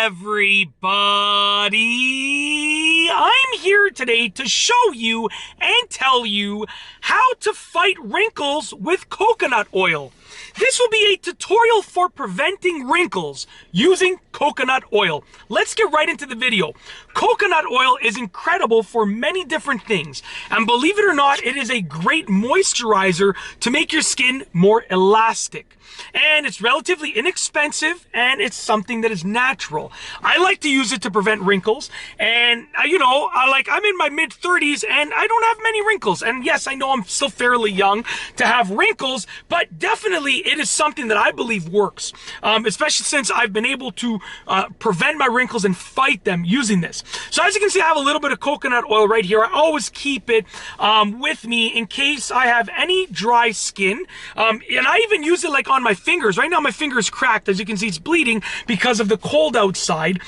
everybody! I'm here today to show you and tell you how to fight wrinkles with coconut oil. This will be a tutorial for preventing wrinkles using coconut oil. Let's get right into the video. Coconut oil is incredible for many different things, and believe it or not, it is a great moisturizer to make your skin more elastic. And it's relatively inexpensive, and it's something that is natural. I like to use it to prevent wrinkles, and I'm in my mid-30s and I don't have many wrinkles. And yes, I know I'm still fairly young to have wrinkles, but definitely it is something that I believe works, especially since I've been able to prevent my wrinkles and fight them using this. So as you can see, I have a little bit of coconut oil right here. I always keep it with me in case I have any dry skin, and I even use it like on my fingers. Right now my finger is cracked. As you can see, it's bleeding because of the cold outside.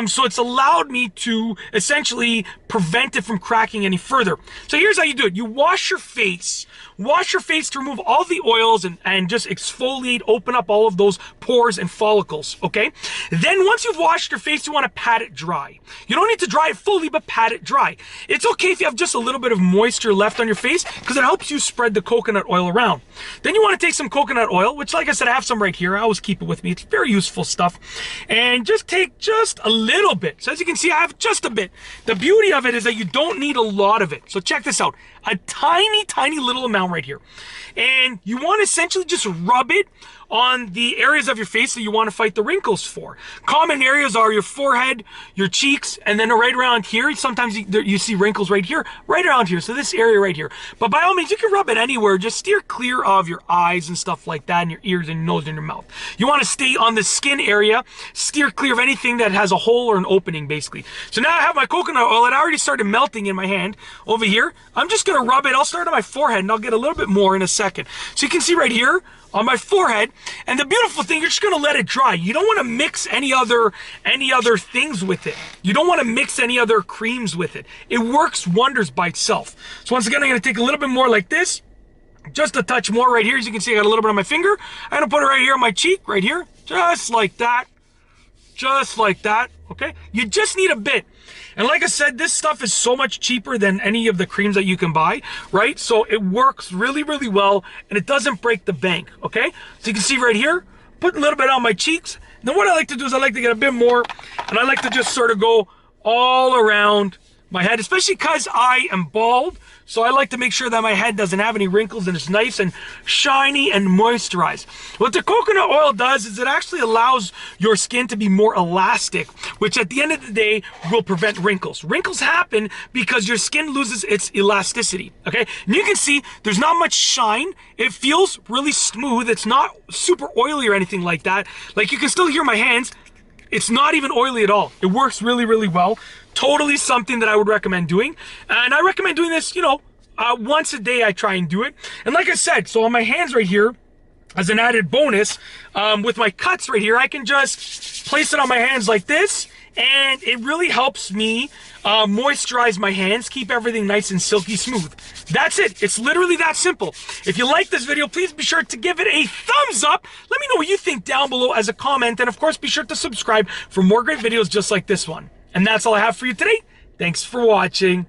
So it's allowed me to essentially prevent it from cracking any further. So here's how you do it. You wash your face. Wash your face to remove all the oils and just exfoliate, open up all of those pores and follicles, okay? Then once you've washed your face, you want to pat it dry. You don't need to dry it fully, but pat it dry. It's okay if you have just a little bit of moisture left on your face because it helps you spread the coconut oil around. Then you want to take some coconut oil, which like I said, I have some right here. I always keep it with me. It's very useful stuff. And just take just a little bit. So as you can see, I have just a bit. The beauty of it is that you don't need a lot of it. So check this out. A tiny, tiny little amount right here. And you want to essentially just rub it on the areas of your face that you want to fight the wrinkles for. Common areas are your forehead, your cheeks, and then right around here. Sometimes you see wrinkles right here, right around here. So this area right here. But by all means, you can rub it anywhere. Just steer clear of your eyes and stuff like that, and your ears and your nose and your mouth. You want to stay on the skin area. Steer clear of anything that has a hole or an opening, basically. So now I have my coconut oil. It already started melting in my hand over here. I'm just going to rub it. I'll start on my forehead, and I'll get a little bit more in a second. So you can see right here, on my forehead, and the beautiful thing, you're just gonna let it dry. You don't want to mix any other things with it. You don't want to mix any other creams with it. It works wonders by itself. So once again, I'm gonna take a little bit more like this, just a touch more right here. As you can see, I got a little bit on my finger. I'm gonna put it right here on my cheek, right here, just like that, okay? You just need a bit. And like I said, this stuff is so much cheaper than any of the creams that you can buy, right? So it works really, really well, and it doesn't break the bank, okay? So you can see right here, put a little bit on my cheeks. Then what I like to do is I like to get a bit more, and I like to just sort of go all around my head, especially because I am bald. So I like to make sure that my head doesn't have any wrinkles and it's nice and shiny and moisturized. What the coconut oil does is it actually allows your skin to be more elastic, which at the end of the day will prevent wrinkles. Wrinkles happen because your skin loses its elasticity, okay? And you can see there's not much shine. It feels really smooth. It's not super oily or anything like that. Like, you can still hear my hands. It's not even oily at all. It works really, really well. Totally something that I would recommend doing. And I recommend doing this, once a day I try and do it. And like I said, so on my hands right here, as an added bonus, with my cuts right here, I can just place it on my hands like this, and it really helps me moisturize my hands, keep everything nice and silky smooth. That's it. It's literally that simple. If you like this video, please be sure to give it a thumbs up. Let me know what you think down below as a comment, and of course, be sure to subscribe for more great videos just like this one. And that's all I have for you today. Thanks for watching.